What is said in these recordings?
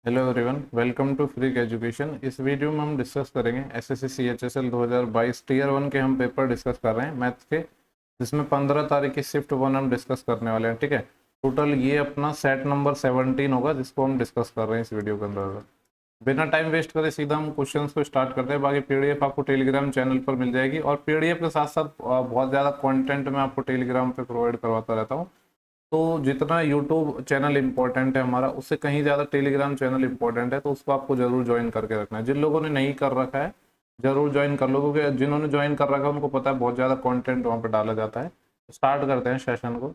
Hello everyone, welcome to free education. इस video में हम डिस्कस करेंगे एसएससी सीएचएसएल 2022 टीयर 1 के हम पेपर डिस्कस कर रहे हैं मैथ्स के, जिसमें 15 तारीख की शिफ्ट 1 हम डिस्कस करने वाले हैं। ठीक है, टोटल ये अपना सेट नंबर 17 होगा जिसको हम डिस्कस कर रहे हैं इस वीडियो के अंदर। बिना टाइम वेस्ट करे सीधा हम क्वेश्चंस को स्टार्ट करते हैं। बाकी पीडीएफ आपको टेलीग्राम चैनल पर मिल जाएगी, और पीडीएफ के साथ साथ बहुत ज़्यादा कंटेंट मैं आपको टेलीग्राम पे प्रोवाइड करवाता रहता हूँ। तो जितना यूट्यूब चैनल इंपॉर्टेंट है हमारा, उससे कहीं ज़्यादा टेलीग्राम चैनल इंपॉर्टेंट है, तो उसको आपको जरूर ज्वाइन करके रखना है। जिन लोगों ने नहीं कर रखा है जरूर ज्वाइन कर लो, क्योंकि जिन्होंने ज्वाइन कर रखा है उनको पता है बहुत ज़्यादा कंटेंट वहाँ पे डाला जाता है। स्टार्ट करते हैं सेशन को।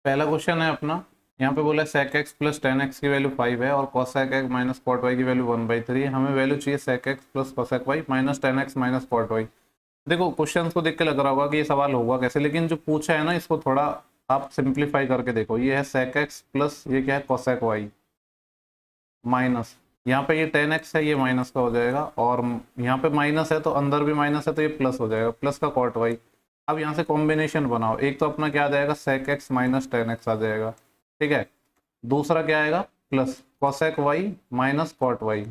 पहला क्वेश्चन है अपना, यहाँ पे बोला sec x plus ten x की वैल्यू 5 है और cosec x minus cot y की वैल्यू 1/3। हमें वैल्यू चाहिए sec x plus cosec y minus ten x minus cot y. देखो क्वेश्चन को देख के लग रहा होगा कि ये सवाल होगा कैसे, लेकिन जो पूछा है ना इसको थोड़ा आप सिंप्लीफाई करके देखो। ये है sec x प्लस ये क्या है cosec y माइनस, यहाँ पे ये टेन एक्स है, ये माइनस का हो जाएगा, और यहाँ पे माइनस है तो अंदर भी माइनस है तो ये प्लस हो जाएगा, प्लस का कॉट वाई। अब यहाँ से कॉम्बिनेशन बनाओ, एक तो अपना क्या आ जाएगा sec x minus ten X आ जाएगा, ठीक है। दूसरा क्या आएगा plus cosec y minus cot Y,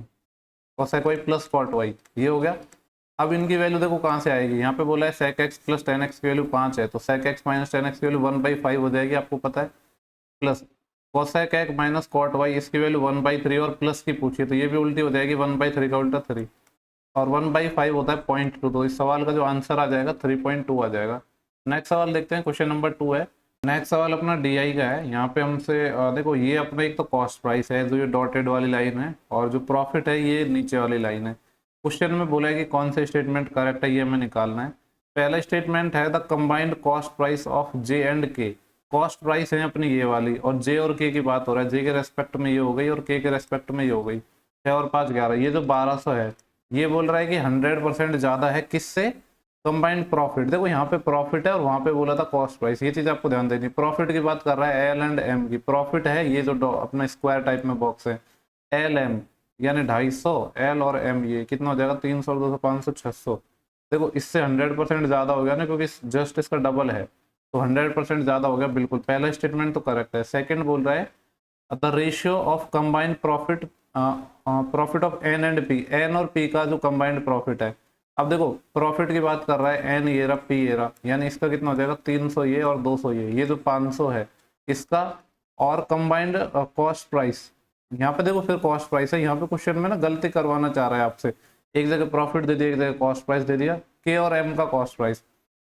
cosec y plus cot Y, ये हो गया। अब इनकी वैल्यू देखो कहाँ से आएगी, यहाँ पे बोला है sec x plus ten x की वैल्यू 5 है, तो sec x minus ten x की वैल्यू 1/5 हो जाएगी, आपको पता है। Plus cosec x minus cot y, इसकी वैल्यू 1/3 और प्लस की पूछी तो ये भी उल्टी हो जाएगी, 1/3 का उल्टा 3, और 1/5 होता है 0.2, तो इस सवाल का जो आंसर आ जाएगा 3.2 आ जाएगा। नेक्स्ट सवाल देखते हैं, क्वेश्चन नंबर 2 है। नेक्स्ट सवाल अपना DI का है। यहाँ पे हमसे देखो ये अपना एक तो कॉस्ट प्राइस है जो ये डॉटेड वाली लाइन है, और जो प्रॉफिट है ये नीचे वाली लाइन है। क्वेश्चन में बोला है कि कौन सा स्टेटमेंट करेक्ट है, ये हमें निकालना है। पहला स्टेटमेंट है the combined cost price of J and के। कॉस्ट प्राइस है अपनी ये वाली, और जे और के की बात हो रहा है, जे के रेस्पेक्ट में ये हो गई और के रेस्पेक्ट में ये हो गई। 6 और 5 11, ये जो 1200 है ये बोल रहा है कि 100% ज्यादा है किससे, कंबाइंड प्रॉफिट। देखो यहाँ पे प्रॉफिट है और वहां पे बोला था कॉस्ट प्राइस, ये चीज आपको ध्यान देनी। प्रॉफिट की बात कर रहा है एल एंड एम की, प्रॉफिट है ये जो अपना स्क्वायर टाइप में बॉक्स है, एल एम यानी 250, एल और एम ये कितना हो जाएगा 300, 200, 500, 600। देखो इससे 100% ज्यादा हो गया ना, क्योंकि जस्ट इसका डबल है, तो 100% ज्यादा हो गया बिल्कुल। पहला स्टेटमेंट तो करेक्ट है। सेकंड बोल रहा है the ratio of combined profit, profit of N and P, N और पी का जो कंबाइंड प्रॉफिट है। अब देखो प्रॉफिट की बात कर रहा है, एन ये रहा पी ये रहा, यानी इसका कितना हो जाएगा 300 ये और 200 ये जो 500 है इसका, और कंबाइंड कॉस्ट प्राइस। यहाँ पे देखो फिर कॉस्ट प्राइस है, यहाँ पे क्वेश्चन में ना गलती करवाना चाह रहा है आपसे, एक जगह प्रॉफिट दे दिया एक जगह कॉस्ट प्राइस दे दिया। के और एम का कॉस्ट प्राइस,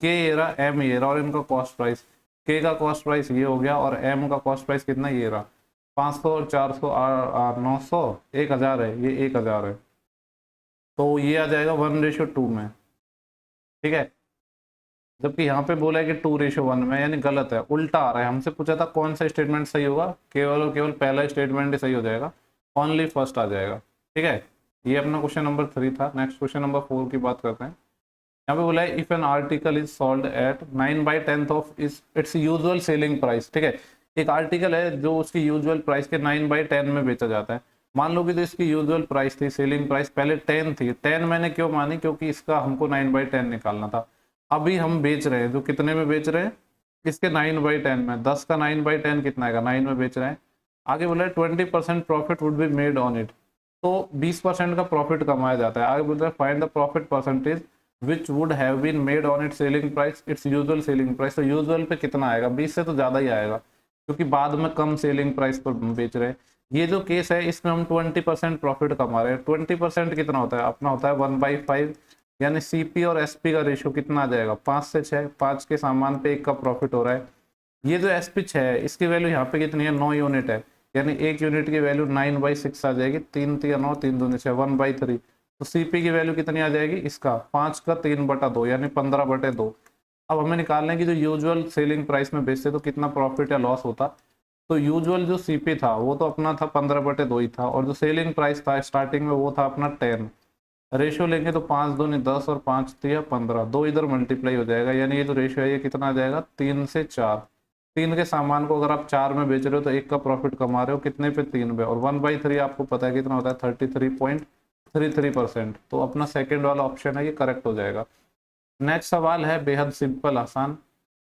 के ये रहा एम ये रहा और इनका कॉस्ट प्राइस, के का कॉस्ट प्राइस ये हो गया और एम का कॉस्ट प्राइस कितना ये रहा, 500 और 400 900, 1000 है, ये 1000 है, तो ये आ जाएगा 1:2 में, ठीक है। जबकि यहाँ पे बोला है कि 2:1 में, यानी गलत है, उल्टा आ रहा है। हमसे पूछा था कौन सा स्टेटमेंट सही होगा, केवल और केवल पहला स्टेटमेंट ही सही हो जाएगा, ओनली फर्स्ट आ जाएगा, ठीक है। ये अपना क्वेश्चन नंबर 3 था। नेक्स्ट क्वेश्चन नंबर 4 की बात करते हैं। यहाँ पे बोला है if an article is sold at 9/10 of its usual selling price, ठीक है। एक आर्टिकल है जो उसकी यूजुअल प्राइस के 9/10 में बेचा जाता है। मान लो कि जो इसकी यूजुअल प्राइस थी, सेलिंग प्राइस पहले 10 थी, 10 मैंने क्यों मानी, क्योंकि इसका हमको 9/10 निकालना था। अभी हम बेच रहे हैं, जो कितने में बेच रहे हैं, इसके 9/10 में, 10 का 9/10 कितना आएगा, 9 में बेच रहे हैं। आगे बोला है 20% profit would be made on it, तो 20% का प्रॉफिट कमाया जाता है। आगे बोलते हैं find the profit percentage which would have been made on it selling price it's usual selling price, तो यूजुअल पे कितना आएगा, 20 से तो ज्यादा ही आएगा, क्योंकि बाद में कम सेलिंग प्राइस पर बेच रहे हैं। ये जो केस है इसमें हम 20% प्रॉफिट कमा रहे हैं। 20% कितना होता है, अपना होता है 1/5, यानी सीपी और एसपी का रेशियो कितना आ जाएगा, 5 से 6, 5 के सामान पे 1 का प्रॉफिट हो रहा है। ये जो एसपी 6 है इसकी वैल्यू यहाँ पे कितनी है, 9 यूनिट है, यानी 1 यूनिट की वैल्यू 9/6 आ जाएगी, 3 3 9 3 2 6, 1/3। तो सीपी की वैल्यू कितनी आ जाएगी, इसका 5 का 3/2 यानी 15/2। अब हमें निकालना है कि जो यूजुअल सेलिंग प्राइस में बेचते तो कितना प्रॉफिट या लॉस होता। तो यूजुअल जो सीपी था वो तो अपना था 15/2 ही था, और जो सेलिंग प्राइस था स्टार्टिंग में वो था अपना 10। रेशियो लेंगे तो 5 दूनी 10 और 5 3 15, 2 इधर मल्टीप्लाई हो जाएगा, यानी ये जो रेशियो है ये कितना आ जाएगा 3 से 4। 3 के सामान को अगर आप 4 में बेच रहे हो तो 1 का प्रॉफिट कमा रहे हो कितने पे, 3 पे, और 1/3 आपको पता है कितना होता है 33.33%। तो अपना सेकेंड वाला ऑप्शन है ये करेक्ट हो जाएगा। नेक्स्ट सवाल है बेहद सिंपल आसान,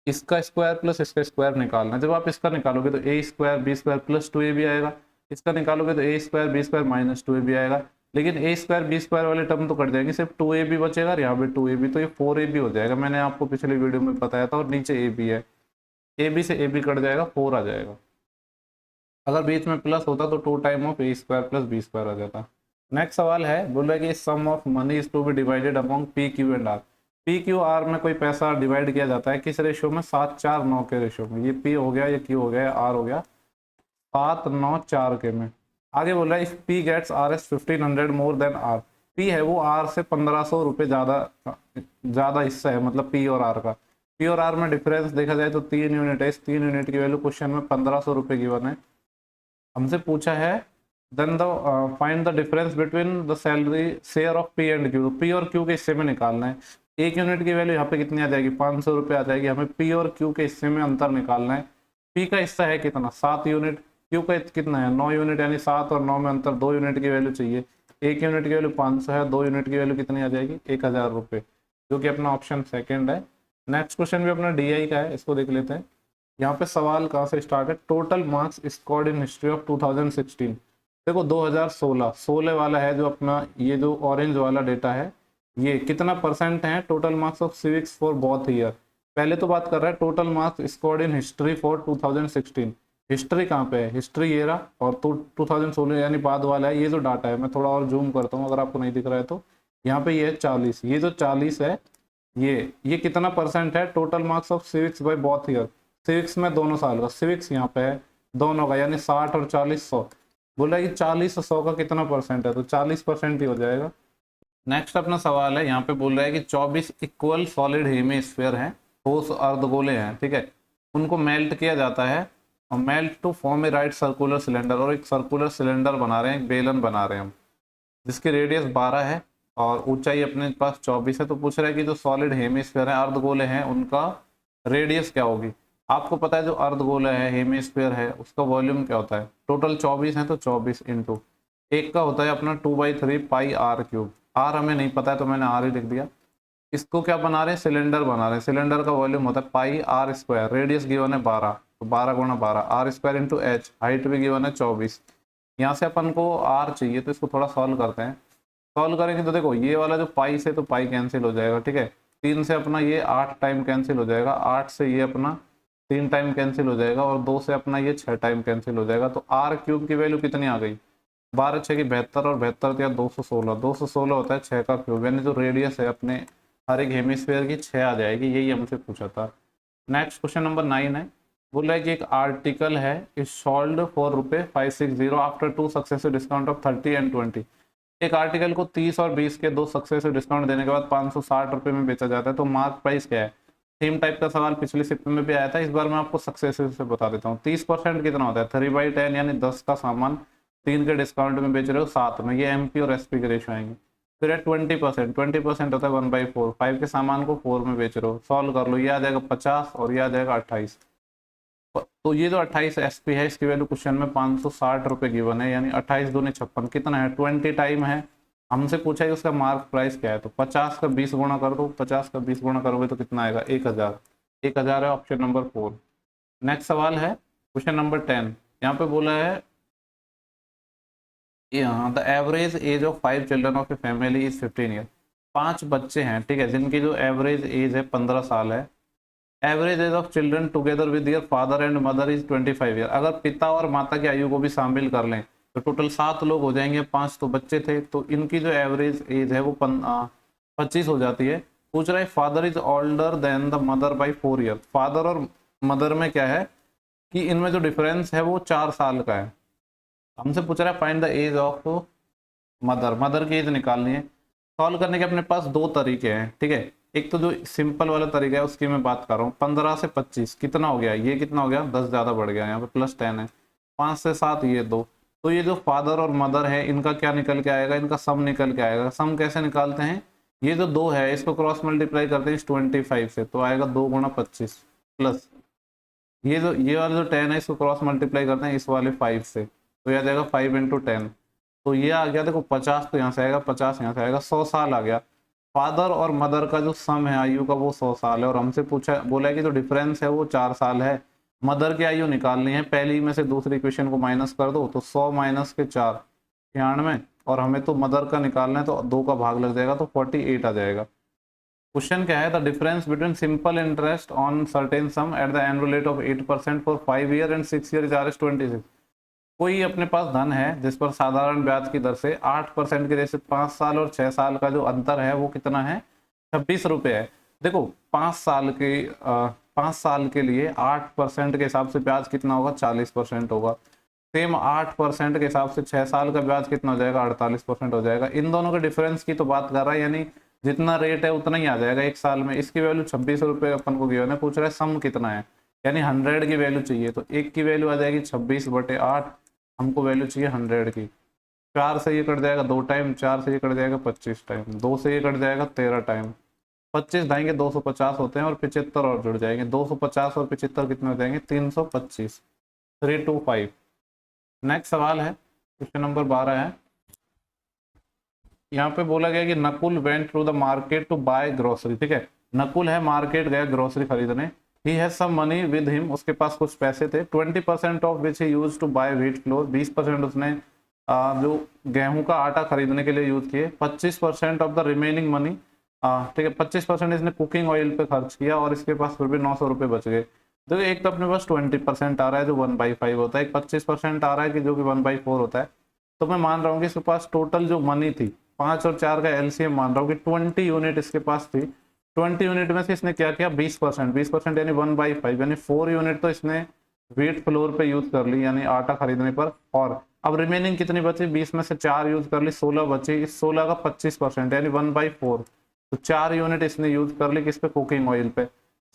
इसका स्क्वायर प्लस इसका स्क्वायर निकालना है। जब आप इसका निकालोगे तो a² b² + 2ab आएगा, इसका निकालोगे तो A square B square minus 2ab आएगा, लेकिन ए स्क्वायर बी स्क्वायर वाले टर्म तो कट जाएंगे, सिर्फ 2ab बचेगा और यहाँ पे 2ab, तो ये 4ab हो जाएगा। मैंने आपको पिछले वीडियो में बताया था, और नीचे ab है, ab से ab कट जाएगा, 4 आ जाएगा। अगर बीच में प्लस होता तो 2 time of A square plus B square आ जाता। नेक्स्ट सवाल है, बोल रहा है कि sum of money is to be divided among P Q and R. P Q R में कोई पैसा डिवाइड किया जाता है किस रेशियो में? 7:4:9 के रेशियो में। ये पी हो गया, ये क्यू हो गया, आर हो गया, 7:9:4 के में। आगे बोल रहा है if P gets R S 1500 more than R. P है वो आर से 1500 रुपये ज़्यादा हिस्सा है, मतलब पी और आर का। पी और आर में डिफरेंस देखा जाए तो 3 यूनिट है, इस 3 यूनिट की वैल्यू क्वेश्चन में 1500 रुपये गिवन है। हमसे पूछा है then the find the difference between the salary share of P and Q. P और क्यू के हिस्से में निकालना है। एक यूनिट की वैल्यू यहाँ पे कितनी आ जाएगी? 500 रुपये आ जाएगी। हमें पी और क्यू के हिस्से में अंतर निकालना है। पी का हिस्सा है कितना? 7 यूनिट। क्यू का कितना है? 9 यूनिट, यानी 7 और 9 में अंतर 2 यूनिट की वैल्यू चाहिए। एक यूनिट की वैल्यू 500 है, 2 यूनिट की वैल्यू कितनी आ जाएगी? 1000 रुपये, जो कि अपना ऑप्शन सेकेंड है। नेक्स्ट क्वेश्चन भी अपना DI का है, इसको देख लेते हैं। यहाँ पे सवाल कहाँ से स्टार्ट है? Total marks scored in history of 2016। देखो 2016 वाला है जो अपना, ये जो ऑरेंज वाला डेटा है, ये कितना परसेंट है total marks of civics for both year. पहले तो बात कर रहा है total marks scored in history for 2016। History कहाँ पे है? हिस्ट्री ये रहा, और तो 2016 यानी बाद वाला है। ये जो डाटा है, मैं थोड़ा और जूम करता हूँ अगर आपको नहीं दिख रहा है तो। यहाँ पे ये है 40। ये जो 40 है, ये कितना परसेंट है total marks of civics by both year. Civics में दोनों साल का, सिविक्स यहाँ पे है दोनों का, यानी 60 और 40 100। बोला कि 40 और 100 का कितना परसेंट है, तो 40% ही हो जाएगा। नेक्स्ट अपना सवाल है, यहाँ पे बोल रहा है कि 24 इक्वल सॉलिड हेमिस्फीयर हैं, ठोस अर्धगोले हैं, ठीक है। उनको मेल्ट किया जाता है, और melt to form a right circular cylinder, और एक सर्कुलर सिलेंडर बना रहे हैं, एक बेलन बना रहे हैं हम, जिसकी रेडियस 12 है और ऊंचाई अपने पास 24 है। तो पूछ रहा है कि जो सॉलिड हेमिस्फीयर है, अर्धगोले हैं, उनका रेडियस क्या होगी। आपको पता है जो अर्धगोला है, हेमिस्फीयर है, उसका वॉल्यूम क्या होता है? टोटल 24 है तो 24 इंटू एक का होता है अपना 2/3 पाई आर क्यूब। आर हमें नहीं पता है तो मैंने आर ही लिख दिया। इसको क्या बना रहे हैं? सिलेंडर बना रहे हैं। सिलेंडर का वॉल्यूम होता है pi r square, radius given है 12, तो 12 गुणा 12 r square into h, height भी गिवन है 24। यहाँ से अपन को आर चाहिए, तो इसको थोड़ा सॉल्व करते हैं। सॉल्व करेंगे तो देखो ये वाला जो पाई से तो पाई कैंसिल हो जाएगा, ठीक है। 3 से अपना ये 8 टाइम कैंसिल हो जाएगा, 8 से ये अपना 3 टाइम कैंसिल हो जाएगा, और 2 से अपना ये 6 टाइम कैंसिल हो जाएगा। तो आर क्यूब की वैल्यू कितनी आ गई? 12 6 की 72, और 72 या 216, 216 होता है 6 का क्यूब, यानी जो रेडियस है अपने हर एक हेमिस्फीयर की 6 आ जाएगी। यही हमसे पूछा था। नेक्स्ट क्वेश्चन नंबर 9 है, बोल रहा है कि एक आर्टिकल है is sold for ₹560 after 2 successive discount of 30 and 20। एक आर्टिकल को 30 और 20 के 2 सक्सेसिव डिस्काउंट देने के बाद 560 रुपये में बेचा जाता है, तो मार्क प्राइस क्या है? सेम टाइप का सवाल पिछले शिफ्ट में भी आया था, इस बार मैं आपको सक्सेसिव से बता देता हूँ। 30% कितना होता है? 3/10, यानी 10 का सामान 3 के डिस्काउंट में बेच रहे हो 7 में, ये MP और SP के रेशो आएंगे। फिर है 20% होता है 1/4, 5 के सामान को 4 में बेच रहे हो। सॉल्व कर लो, ये आ जाएगा 50 और ये आ जाएगा 28। तो ये जो 28 SP है, इसकी वैल्यू क्वेश्चन में 560 रुपये गिवन है, यानी 28 दूनी 56, कितना है? 20 टाइम है। हमसे पूछा है कि उसका मार्क प्राइस क्या है, तो 50 का 20 गुणा कर दो, 50 का 20 गुणा करोगे तो कितना आएगा? 1000। 1000 है ऑप्शन नंबर 4। नेक्स्ट सवाल है क्वेश्चन नंबर 10। यहाँ पे बोला है the average age of 5 children of a family is 15 year. 5 बच्चे हैं, ठीक है, जिनकी जो एवरेज एज है 15 साल है। Average age of children together with your father and mother is 25 year. अगर पिता और माता की आयु को भी शामिल कर लें तो टोटल 7 लोग हो जाएंगे, 5 तो बच्चे थे, तो इनकी जो एवरेज एज है वो 25 हो जाती है। पूछ रहा है father is older than the mother by 4 year. Father और मदर में क्या है कि इनमें जो डिफरेंस है वो 4 साल का है। हमसे पूछ रहा है find the age of mother. Mother की एज निकालनी है। सॉल्व करने के अपने पास 2 तरीके हैं, ठीक है। एक तो जो सिंपल वाला तरीका है उसकी मैं बात कर रहा हूँ। 15 से 25 कितना हो गया? ये कितना हो गया? 10 ज़्यादा बढ़ गया, यहाँ पे +10 है। 5 से 7 ये 2, तो ये जो फादर और मदर है इनका क्या निकल के आएगा? इनका सम निकल के आएगा। सम कैसे निकालते हैं? ये जो 2 है इसको क्रॉस मल्टीप्लाई करते हैं इस 25 से, तो आएगा 2 गुणा 25 प्लस ये वाला जो 10 है इसको क्रॉस मल्टीप्लाई करते हैं इस वाले 5 से, तो ये आ जाएगा 5 × 10, तो ये आ गया। देखो 50 तो यहाँ से आएगा, 50 यहाँ से आएगा, 100 साल आ गया। फादर और मदर का जो सम है आयु का वो 100 साल है, और हमसे पूछा बोला है कि जो डिफरेंस है वो 4 साल है। मदर की आयु निकालनी है, पहली में से दूसरी इक्वेशन को माइनस कर दो तो 100 माइनस के 4 96, और हमें तो मदर का निकालना है तो 2 का भाग लग जाएगा तो 48 आ जाएगा। क्वेश्चन क्या है, the difference between simple interest on certain some at the annual rate of 8% for 5 year and 6 year is 26। कोई अपने पास धन है जिस पर साधारण ब्याज की दर से 8% की दर से 5 साल और 6 साल का जो अंतर है वो कितना है, 26 रुपये है। देखो 5 साल के लिए 8% के हिसाब से ब्याज कितना होगा, 40% होगा। सेम 8% के हिसाब से 6 साल का ब्याज कितना हो जाएगा, 48% हो जाएगा। इन दोनों के डिफरेंस की तो बात कर रहा है, यानी जितना रेट है उतना ही आ जाएगा एक साल में। इसकी वैल्यू 26 रुपये अपन को गिवन है, पूछ रहा है सम कितना है, यानी 100 की वैल्यू चाहिए। तो एक की वैल्यू आ जाएगी 26/8, हमको वैल्यू चाहिए 100 की। 4 से ये कट जाएगा 2 टाइम, 4 से ये कट जाएगा 25 टाइम, 2 से ये कट जाएगा 13 टाइम, 25 धाएंगे 250 होते हैं और 75 और जुड़ जाएंगे। 250 और 75 कितने हो जाएंगे, 325, 325। नेक्स्ट सवाल है, क्वेश्चन नंबर 12 है। यहाँ पे बोला गया कि Nakul went to the market to buy grocery. ठीक है, नकुल है मार्केट गया ग्रोसरी खरीदने। He has some money with him, उसके पास कुछ पैसे थे। 20% of which he used to buy wheat flour, 20% उसने जो गेहूं का आटा खरीदने के लिए यूज किए। 25% ऑफ द रिमेनिंग मनी, ठीक है, 25% इसने कुकिंग ऑयल पे खर्च किया और इसके पास फिर भी 900 रुपये बच गए। देखो एक तो अपने पास 20% आ रहा है जो 1/5 होता है, एक 25% आ रहा है कि जो कि 1/4 होता है। तो मैं मान रहा हूँ कि इसके पास टोटल जो मनी थी, 5 और 4 का एलसीएम मान रहा हूँ कि 20 यूनिट इसके पास थी। 20 यूनिट में से इसने क्या किया, 20% यानी 1/5, यानी 4 यूनिट तो इसने व्हीट फ्लोर पे यूज कर ली यानी आटा खरीदने पर। और अब रिमेनिंग कितनी बची, 20 में से 4 यूज कर ली, 16 बची। इस 16 का 25% यानी 1/4, तो 4 यूनिट इसने यूज कर ली किस पे, कुकिंग ऑयल पे।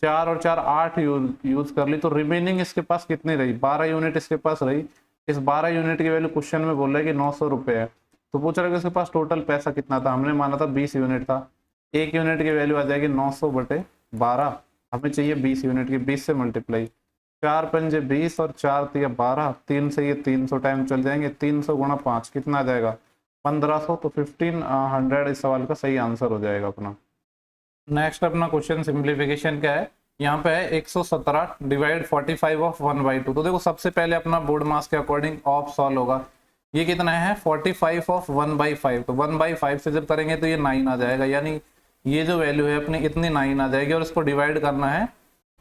4 और 4 8 यूज कर ली, तो रिमेनिंग इसके पास कितनी रही, 12 यूनिट इसके पास रही। इस 12 यूनिट की वैल्यू क्वेश्चन में बोल रहा है कि 900 रुपये है। तो पूछ रहा है कि उसके पास टोटल पैसा कितना था, हमने माना था 20 यूनिट था। एक यूनिट की वैल्यू आ जाएगी 900/12, हमें चाहिए 20 यूनिट की, 20 से मल्टीप्लाई, 4 पंजे 20 और 4 तिया 12, 3 से ये 300 टाइम चल जाएंगे, 300 गुणा 5 कितना आ जाएगा, 1500। तो 1500 इस सवाल का सही आंसर हो जाएगा अपना। नेक्स्ट अपना क्वेश्चन सिंप्लीफिकेशन क्या है, यहाँ पे है 117 डिवाइड 45 ऑफ 1/2। तो देखो सबसे पहले अपना बोर्ड मास के अकॉर्डिंग ऑफ सॉल्व होगा। ये कितना है, 45 ऑफ 1/5, तो 1/5 से जब करेंगे तो ये 9 आ जाएगा, यानी ये जो वैल्यू है अपनी इतनी 9 आ जाएगी। और इसको डिवाइड करना है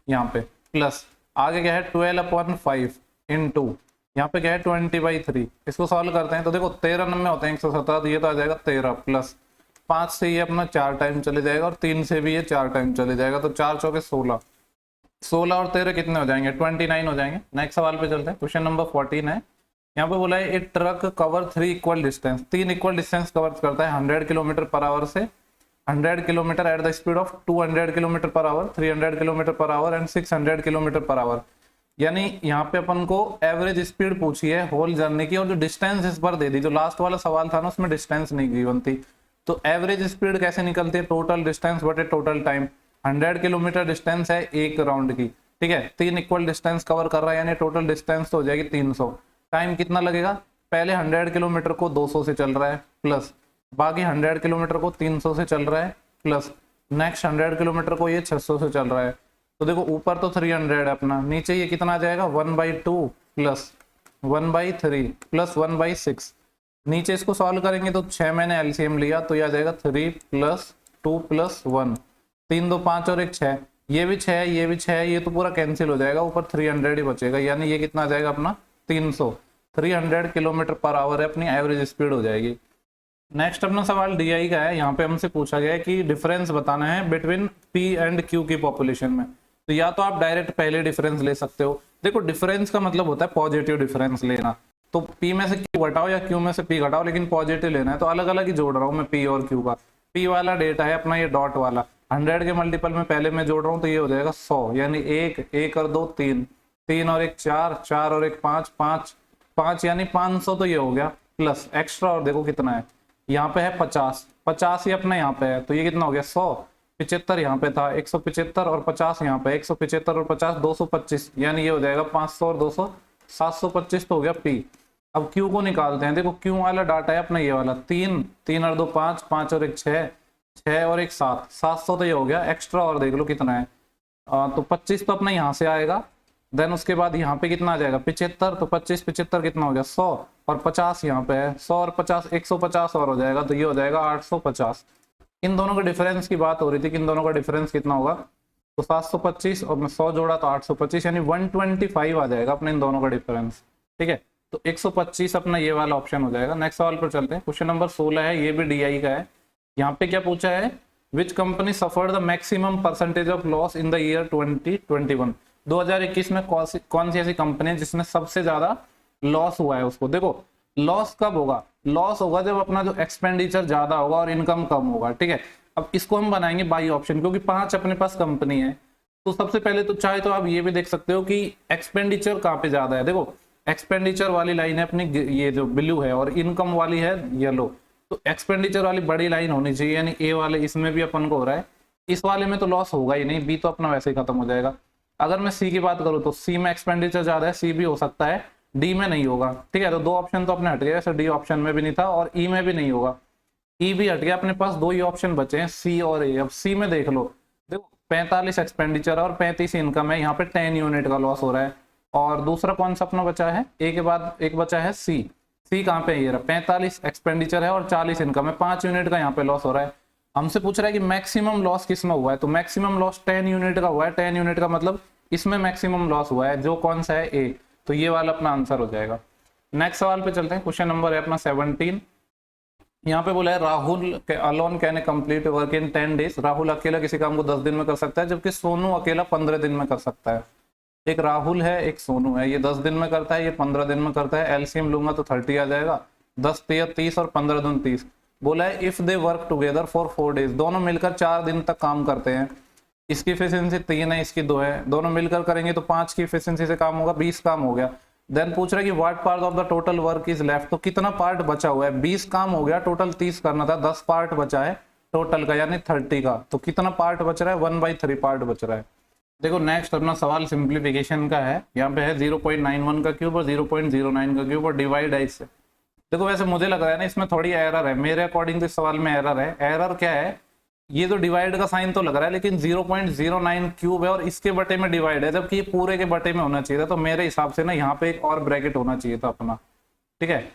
यहाँ पे, प्लस आगे क्या है 12/5 इंटू यहाँ पे क्या है 20/3। इसको सॉल्व करते हैं तो देखो 13 नंबर होते हैं 117, तो ये तो आ जाएगा 13 प्लस 5 से ये अपना 4 टाइम चले जाएगा और 3 से भी ये 4 टाइम चले जाएगा, तो 4 चौके 16, 16 और 13 कितने हो जाएंगे, 29 हो जाएंगे। नेक्स्ट सवाल पे चलते हैं, क्वेश्चन नंबर 14 है। यहाँ पे बोला है A truck cover 3 equal distance, 3 equal distance cover करता है 100 किलोमीटर पर आवर से 100 kilometre at the speed of 200 kilometre per hour, 300 kilometre per hour and 600 kilometre per hour. यानी यहाँ पे अपन को एवरेज स्पीड पूछी है होल जर्नी की, और जो डिस्टेंस इस पर दे दी, जो लास्ट वाला सवाल था ना उसमें डिस्टेंस नहीं गिवन थी। तो एवरेज स्पीड कैसे निकलती है, टोटल डिस्टेंस बटे टोटल टाइम। 100 किलोमीटर डिस्टेंस है एक राउंड की, ठीक है, 3 इक्वल डिस्टेंस कवर कर रहा है यानी टोटल डिस्टेंस तो हो जाएगी 300। टाइम कितना लगेगा, पहले 100 किलोमीटर को 200 से चल रहा है, प्लस बाकी 100 किलोमीटर को 300 से चल रहा है, प्लस नेक्स्ट 100 किलोमीटर को ये 600 से चल रहा है। तो देखो ऊपर तो 300 है अपना, नीचे ये कितना आ जाएगा 1/2 प्लस 1/3 प्लस 1/6। नीचे इसको सॉल्व करेंगे तो 6 मैंने एलसीएम लिया तो ये आ जाएगा 3 + 2 + 1, 3 2 5 और 1 6, ये भी 6 है, ये भी 6 है, ये तो पूरा कैंसिल हो जाएगा, ऊपर 300 ही बचेगा, यानी ये कितना आ जाएगा अपना 300। 300 किलोमीटर पर आवर है अपनी एवरेज स्पीड हो जाएगी। नेक्स्ट अपना सवाल डीआई का है। यहाँ पे हमसे पूछा गया है कि डिफरेंस बताना है बिटवीन पी एंड क्यू की पॉपुलेशन में। तो या तो आप डायरेक्ट पहले डिफरेंस ले सकते हो, देखो डिफरेंस का मतलब होता है पॉजिटिव डिफरेंस लेना, तो पी में से क्यू घटाओ या क्यू में से पी घटाओ, लेकिन पॉजिटिव लेना है। तो अलग अलग ही जोड़ रहा हूँ मैं पी और क्यू का। पी वाला डेटा है अपना ये डॉट वाला, 100 के मल्टीपल में पहले मैं जोड़ रहा हूँ तो ये हो जाएगा 100, यानी 1 और 2 3, 3 और 1 4, 4 और 1 5, 5 यानी 500, तो ये हो गया, प्लस एक्स्ट्रा और देखो कितना है, यहाँ पे है 50, 50 ही अपना यहाँ पे है, तो ये कितना हो गया 100, 75 यहाँ पे था 175 और 50 यहाँ पे, 175 और 50 225, यानी ये हो जाएगा 500 और 200 725, तो हो गया पी। अब क्यू को निकालते हैं, देखो क्यू वाला डाटा है अपना ये वाला 3, 3 और 2 5, 5 और 1 6, 6 और 1 7, 700, तो ये हो गया एक्स्ट्रा और देख लो कितना है, तो 25 तो अपना यहाँ से आएगा, देन उसके बाद यहाँ पे कितना आ जाएगा 75, तो 25 75 कितना हो गया 100, और 50 यहाँ पे है 100 और 50 150 और हो जाएगा, तो ये हो जाएगा 850। इन दोनों के डिफरेंस की बात हो रही थी कि इन दोनों का डिफरेंस कितना होगा, तो 725 और मैं 100 जोड़ा तो 825, यानी 125 आ जाएगा अपने इन दोनों का डिफरेंस। ठीक है, तो 125 अपना ये वाला ऑप्शन हो जाएगा। नेक्स्ट सवाल पर चलते हैं। क्वेश्चन नंबर 16 है, ये भी डीआई का है। यहाँ पे क्या पूछा है, which company suffered the maximum percentage of loss in the year 2021। 2021 में कौन सी ऐसी कंपनी है जिसमें सबसे ज्यादा लॉस हुआ है उसको। देखो लॉस कब होगा, लॉस होगा जब अपना जो एक्सपेंडिचर ज्यादा होगा और इनकम कम होगा। ठीक है, अब इसको हम बनाएंगे बाई ऑप्शन, क्योंकि 5 अपने पास कंपनी है। तो सबसे पहले तो चाहे तो आप ये भी देख सकते हो कि एक्सपेंडिचर कहाँ पे ज्यादा है। देखो एक्सपेंडिचर वाली लाइन है अपनी ये जो ब्लू है, और इनकम वाली है येलो। तो एक्सपेंडिचर वाली बड़ी लाइन होनी चाहिए, यानी ए वाले इसमें भी अपन को हो रहा है, इस वाले में तो लॉस होगा ही नहीं, बी तो अपना वैसे ही खत्म हो जाएगा। अगर मैं सी की बात करूं तो सी में एक्सपेंडिचर ज्यादा है, सी भी हो सकता है, डी में नहीं होगा। ठीक है, तो 2 ऑप्शन तो अपने हट गए, वैसे डी ऑप्शन में भी नहीं था और ई में भी नहीं होगा, ई भी हट गया। अपने पास 2 ही ऑप्शन बचे हैं, सी और ए। अब सी में देख लो, देखो 45 एक्सपेंडिचर और 35 इनकम है, यहाँ पे 10 यूनिट का लॉस हो रहा है। और दूसरा कौन सा अपना बचा है, ए के बाद एक बचा है सी। सी कहाँ पे है, ये रहा, 45 एक्सपेंडिचर है और 40 इनकम है, 5 यूनिट का यहाँ पे लॉस हो रहा है। हमसे पूछ रहा है कि मैक्सिमम लॉस किस में हुआ है, तो मैक्सिमम लॉस 10 यूनिट का हुआ है। 10 यूनिट का मतलब इसमें मैक्सिमम लॉस हुआ है, जो कौन सा है ए, तो ये वाला अपना आंसर हो जाएगा। नेक्स्ट सवाल पे चलते हैं। क्वेश्चन नंबर है अपना 17। यहाँ पे बोला है Rahul alone can complete work in 10 days. Rahul अकेला किसी काम को 10 दिन में कर सकता है, जबकि सोनू अकेला 15 दिन में कर सकता है। एक राहुल है एक सोनू है, ये 10 दिन में करता है, ये 15 दिन में करता है। एलसीएम लूंगा तो 30 आ जाएगा, 10 3 30 और 15 दून 30। बोला है if they work together for 4 days, दोनों मिलकर 4 दिन तक काम करते हैं। इसकी एफिशिएंसी 3 है, इसकी 2 है, दोनों मिलकर करेंगे तो 5 की एफिशिएंसी से काम होगा, 20 काम हो गया। देन पूछ रहा है कि what part of the total work is left, तो कितना पार्ट बचा हुआ है। 20 काम हो गया, टोटल 30 करना था, 10 पार्ट बचा है टोटल का, यानी 30 का। तो कितना पार्ट बच रहा है, 1/3 पार्ट बच रहा है। देखो नेक्स्ट अपना सवाल सिंप्लीफिकेशन का है। यहाँ पे है 0.91 का क्यूब और 0.09 का क्यूब और डिवाइड है इससे। देखो वैसे मुझे लग रहा है ना इसमें थोड़ी एरर है, मेरे अकॉर्डिंग तो इस सवाल में एरर है। एरर क्या है, ये तो डिवाइड का साइन तो लग रहा है, लेकिन 0.09 क्यूब है और इसके बटे में डिवाइड है, जबकि ये पूरे के बटे में होना चाहिए था। तो मेरे हिसाब से ना यहाँ पे एक और ब्रैकेट होना चाहिए था अपना। ठीक है,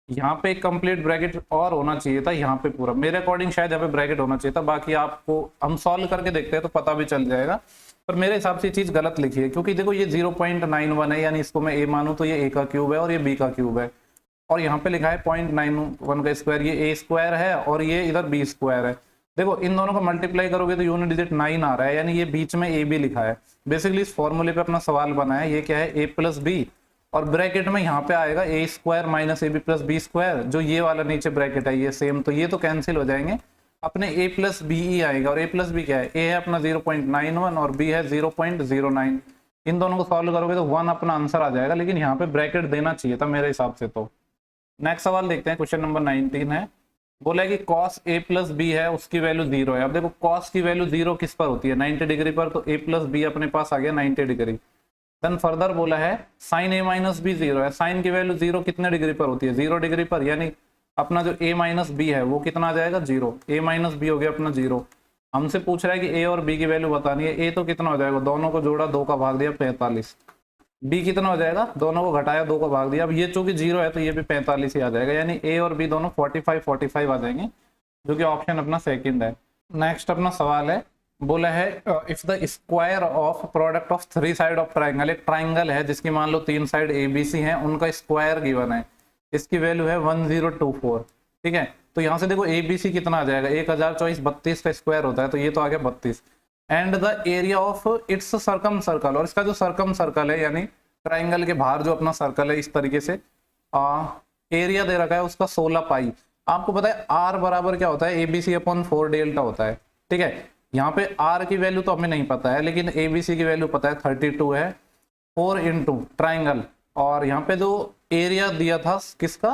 यहाँ पे एक कंप्लीट ब्रैकेट और होना चाहिए था, यहाँ पे पूरा मेरे अकॉर्डिंग शायद यहाँ पे ब्रैकेट होना चाहिए था। बाकी आपको हम सॉल्व करके देखते हैं तो पता भी चल जाएगा, पर मेरे हिसाब से ये चीज गलत लिखी है, क्योंकि देखो ये 0.91 है, यानी इसको मैं ए मानूं तो ये ए का क्यूब है और ये बी का क्यूब है, और यहाँ पे लिखा है 0.91 का स्क्वायर, ये ए स्क्वायर है और ये इधर बी स्क्वायर है। देखो इन दोनों को मल्टीप्लाई करोगे तो यूनिट डिजिट 9 आ रहा है, यानी ये बीच में ए बी लिखा है। बेसिकली इस फॉर्मूले पे अपना सवाल बना है, ये क्या है ए प्लस बी, और ब्रैकेट में यहाँ पे आएगा A square minus A B plus B square, जो ये वाला नीचे ब्रैकेट है ये सेम, तो ये तो कैंसिल हो जाएंगे, अपने a प्लस बी ही आएगा। और a प्लस बी क्या है, a है अपना 0.91 और b है 0.09। इन दोनों को सॉल्व करोगे तो 1 अपना आंसर आ जाएगा, लेकिन यहाँ पे ब्रैकेट देना चाहिए था मेरे हिसाब से। तो नेक्स्ट सवाल देखते हैं, क्वेश्चन नंबर 19 है। बोला है कि cos a प्लस बी है, उसकी वैल्यू 0 है। अब देखो cos की वैल्यू 0 किस पर होती है, 90 डिग्री पर, तो a प्लस बी अपने पास आ गया 90 डिग्री। देन फर्दर बोला है साइन a माइनस बी 0 है, साइन की वैल्यू 0 कितने डिग्री पर होती है, 0 डिग्री पर, यानी अपना जो a माइनस बी है वो कितना आ जाएगा 0, a माइनस बी हो गया अपना 0। हमसे पूछ रहा है कि a और b की वैल्यू बतानी है। a तो कितना हो जाएगा, दोनों को जोड़ा 2 का भाग दिया 45। b कितना हो जाएगा, दोनों को घटाया 2 का भाग दिया। अब ये चूंकि 0 है तो ये भी 45 ही आ जाएगा, यानी a और b दोनों 45 आ जाएंगे, जो कि ऑप्शन अपना सेकंड है। नेक्स्ट अपना सवाल है, बोला है if the square of product of 3 side of triangle, एक ट्राइंगल है जिसकी मान लो 3 साइड ABC है, उनका स्क्वायर गिवन है, इसकी वैल्यू है 1024। ठीक है, तो यहाँ से देखो ABC कितना आ जाएगा, 1024 32 का स्क्वायर होता है, तो ये तो आ गया 32। And the area of its circum circle, और इसका जो सर्कम सर्कल है यानी ट्राइंगल के बाहर जो अपना सर्कल है, इस तरीके से एरिया दे रखा है उसका 16 पाई। आपको पता है R बराबर क्या होता है, ABC/4 डेल्टा होता है। ठीक है, यहाँ पे R की वैल्यू तो हमें नहीं पता है, लेकिन ABC की वैल्यू पता है 32 है, 4 इंटू ट्राइंगल, और यहाँ पे जो एरिया दिया था किसका,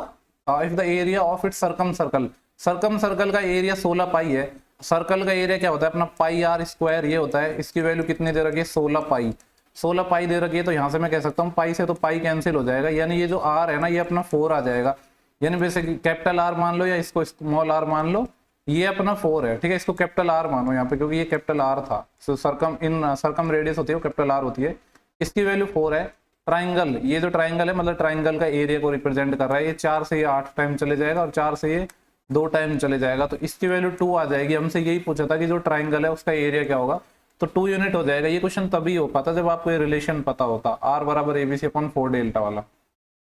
if the area of its circum circle, circum circle का एरिया 16 पाई है। सर्कल का एरिया क्या होता है अपना पाई R स्क्वायर, ये होता है। इसकी वैल्यू कितनी दे रखी है 16 पाई, 16 पाई दे रखी है, तो यहाँ से मैं कह सकता हूँ पाई से तो पाई कैंसिल हो जाएगा, यानी ये जो R है ना ये अपना 4 आ जाएगा। यानी बेसिकली कैपिटल R मान लो या इसको स्मॉल r मान लो, ये अपना 4 है। ठीक है, इसको कैपिटल R मानो यहाँ पे, क्योंकि ये कैपिटल R था। सो सर्कम इन सर्कम रेडियस होती है वो कैपिटल R होती है, इसकी वैल्यू 4 है। ट्राइंगल, ये जो ट्राइंगल है मतलब ट्राइंगल का एरिया को रिप्रेजेंट कर रहा है, ये 4 से ये 8 टाइम चले जाएगा और 4 से ये 2 टाइम चले जाएगा, तो इसकी वैल्यू 2 आ जाएगी। हमसे यही पूछा था कि जो ट्राइंगल है उसका एरिया क्या होगा, तो 2 यूनिट हो जाएगा। ये क्वेश्चन तभी हो पाता जब आपको ये रिलेशन पता होता, आर बराबर एबीसी अपॉन 4 डेल्टा वाला।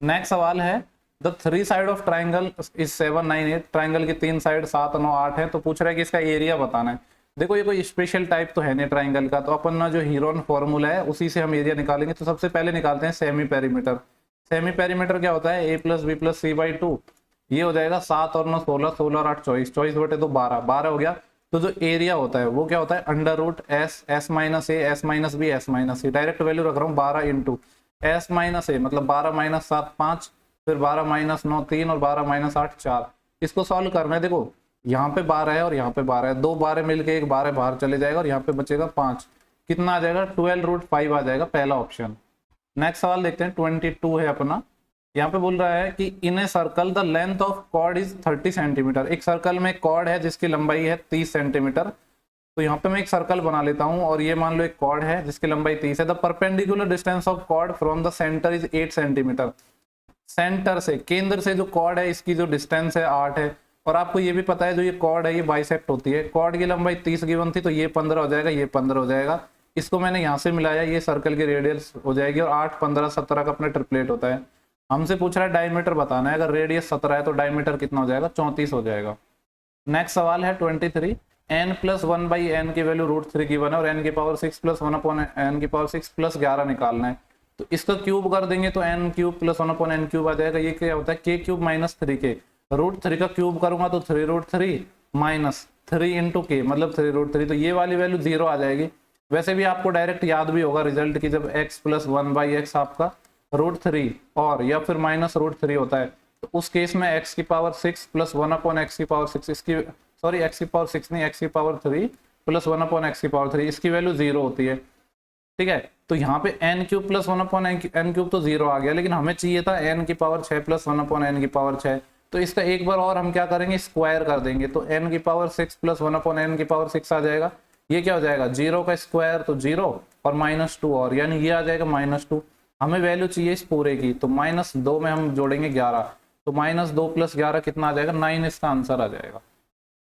नेक्स्ट सवाल है, the 3 side of triangle is 7 9 8, triangle की 3 साइड 7 9 8 है, तो पूछ रहा है कि इसका एरिया बताना है। देखो ये कोई स्पेशल टाइप तो है नहीं ट्राइंगल का, तो अपन ना जो हीरोन फॉर्मूला है उसी से हम एरिया निकालेंगे। तो सबसे पहले निकालते हैं सेमी पेरीमीटर। सेमी पेरीमीटर क्या होता है, a plus b plus c by 2, ये हो जाएगा 7 और 9 16, 16 और 8 24, 24 बटे तो 12, 12 हो गया। तो जो एरिया होता है वो क्या होता है, under root S, S minus A, S minus B, S minus C. Direct value रख रहा हूँ 12 इंटू एस माइनस ए, मतलब 12 माइनस 7 5, फिर 12 माइनस 9 3 और 12 माइनस 8 4। इसको सॉल्व करना है। देखो यहाँ पे 12 है और यहाँ पे 12 है, 2 12 मिलके एक 12 बाहर चले जाएगा और यहाँ पे बचेगा 5, कितना आ जाएगा 12 रूट 5 आ जाएगा, पहला ऑप्शन। नेक्स्ट सवाल देखते हैं, 22 है अपना। यहाँ पे बोल रहा है कि in a circle the length of chord is 30 centimetre. एक सर्कल में कॉर्ड है जिसकी लंबाई है 30 सेंटीमीटर। तो यहाँ पे मैं एक सर्कल बना लेता हूँ और ये मान लो एक कॉर्ड है जिसकी लंबाई 30 है। The perpendicular distance of chord from the centre is 8 centimetre. Centre से, केंद्र से जो कॉर्ड है इसकी जो डिस्टेंस है 8 है। और आपको ये भी पता है जो ये कॉर्ड है ये बाइसेक्ट होती है। कॉर्ड की लंबाई 30 गिवन थी, तो ये 15 हो जाएगा, ये 15 हो जाएगा। इसको मैंने यहाँ से मिलाया, ये सर्कल की रेडियस हो जाएगी और 8 15 17 का अपना ट्रिपलेट होता है। हमसे पूछ रहा है डायमीटर बताना है। अगर रेडियस 17 है तो डायमीटर कितना हो जाएगा, 34 हो जाएगा। नेक्स्ट सवाल है 23, n प्लस 1 बाई एन की वैल्यू √3 की 1 है और n की पावर 6 प्लस 1 अपॉन n की पावर 6 प्लस 11 निकालना है। तो इसका क्यूब कर देंगे तो n cube plus 1 upon n cube आ जाएगा। ये क्या होता है, k क्यूब माइनस 3k। √3 का क्यूब करूंगा तो 3√3 माइनस 3 इंटू के, मतलब 3√3, तो ये वाली वैल्यू 0 आ जाएगी। वैसे भी आपको डायरेक्ट याद भी होगा रिजल्ट की, जब x प्लस 1 बाई एक्स आपका √3 और या फिर माइनस √3 होता है, तो उस केस में x की पावर 6 प्लस 1 अपॉन x की पावर 6, इसकी सॉरी x की पावर 6 नहीं, x की पावर 3 प्लस 1 अपॉन x की पावर 3, इसकी वैल्यू 0 होती है। ठीक है, तो यहाँ पे n cube plus 1 upon n cube तो 0 आ गया, लेकिन हमें चाहिए था n की पावर 6 प्लस 1 अपॉन n की पावर 6। तो इसका एक बार और हम क्या करेंगे, स्क्वायर कर देंगे। तो n की पावर 6 प्लस 1 अपॉन n की पावर 6 आ जाएगा। ये क्या हो जाएगा, 0 का स्क्वायर तो 0 और -2 और, यानी ये आ जाएगा -2। हमें वैल्यू चाहिए इस पूरे की, तो -2 में हम जोड़ेंगे 11, तो -2 प्लस 11 कितना आ जाएगा, 9 इसका आंसर आ जाएगा।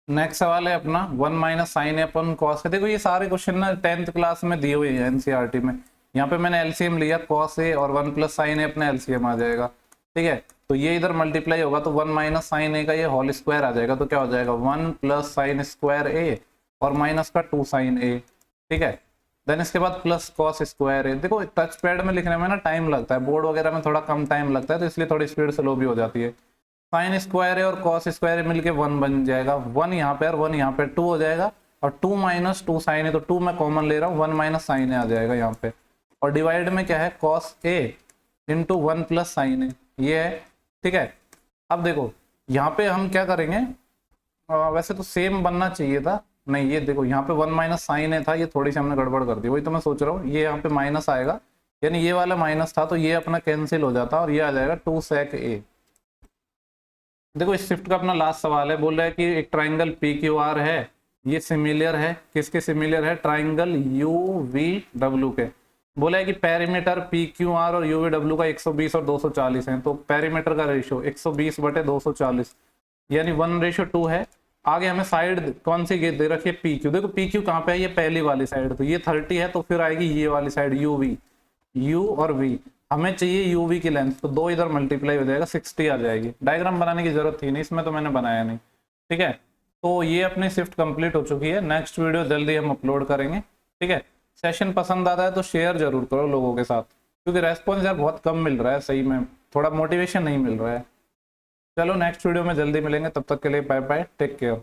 नेक्स्ट सवाल है अपना 1 माइनस साइन ए अपन कॉस है। देखो ये सारे क्वेश्चन ना 10th क्लास में दिए हुए हैं एनसीईआरटी में। यहाँ पे मैंने एलसीएम लिया कॉस ए और 1 प्लस साइन ए अपना एलसीएम आ जाएगा। ठीक है, तो ये इधर मल्टीप्लाई होगा तो 1 माइनस साइन ए का ये होल स्क्वायर आ जाएगा। तो क्या हो जाएगा 1 प्लस साइन स्क्वायर ए और माइनस का 2 साइन ए। ठीक है, देन इसके बाद प्लस कॉस स्क्वायर ए। देखो टच पैड में लिखने में ना टाइम लगता है, बोर्ड वगैरह में थोड़ा कम टाइम लगता है, तो इसलिए थोड़ी स्पीड स्लो भी हो जाती है। साइन स्क्वायर है और कॉस स्क्वायर है मिलके 1 बन जाएगा। 1 यहाँ पे और 1 यहाँ पे, 2 हो जाएगा और 2 माइनस 2 साइन है, तो 2 मैं कॉमन ले रहा हूँ, 1 माइनस साइन है आ जाएगा यहाँ पे। और डिवाइड में क्या है, cos A into 1 plus sign है, ये है। ठीक है, अब देखो यहाँ पे हम क्या करेंगे, वैसे तो सेम बनना चाहिए था, नहीं ये देखो यहाँ पे 1 माइनस साइन है था, ये थोड़ी सी हमने गड़बड़ कर दी, वही तो मैं सोच रहा हूँ। ये यहाँ पे माइनस आएगा, यानी ये वाला माइनस था तो ये अपना कैंसिल हो जाता और ये आ जाएगा 2 सेक ए। देखो इस शिफ्ट का अपना लास्ट सवाल है, बोल रहा है कि एक ट्राइंगल पी क्यू आर है, ये सिमिलर है, किसके सिमिलर है, ट्राइंगल यू वी डब्ल्यू के। बोला है कि पेरीमीटर पी क्यू आर और यूवी डब्ल्यू का 120 और 240 है, तो पेरीमीटर का रेशियो 120 बटे 240 यानी 1:2 है। आगे हमें साइड कौन सी दे रखी है, पी क्यू। देखो पी क्यू कहाँ पे है, ये पहली वाली साइड, तो ये 30 है, तो फिर आएगी ये वाली साइड यू वी, यू और वी। हमें चाहिए यूवी की लेंथ, तो 2 इधर मल्टीप्लाई हो जाएगा, 60 आ जाएगी। डायग्राम बनाने की जरूरत थी नहीं इसमें, तो मैंने बनाया नहीं। ठीक है, तो ये अपनी शिफ्ट कंप्लीट हो चुकी है। नेक्स्ट वीडियो जल्दी हम अपलोड करेंगे। ठीक है, सेशन पसंद आता है तो शेयर जरूर करो लोगों के साथ, क्योंकि रेस्पॉन्स यार बहुत कम मिल रहा है, सही में थोड़ा मोटिवेशन नहीं मिल रहा है। चलो नेक्स्ट वीडियो में जल्दी मिलेंगे, तब तक के लिए बाय बाय, टेक केयर।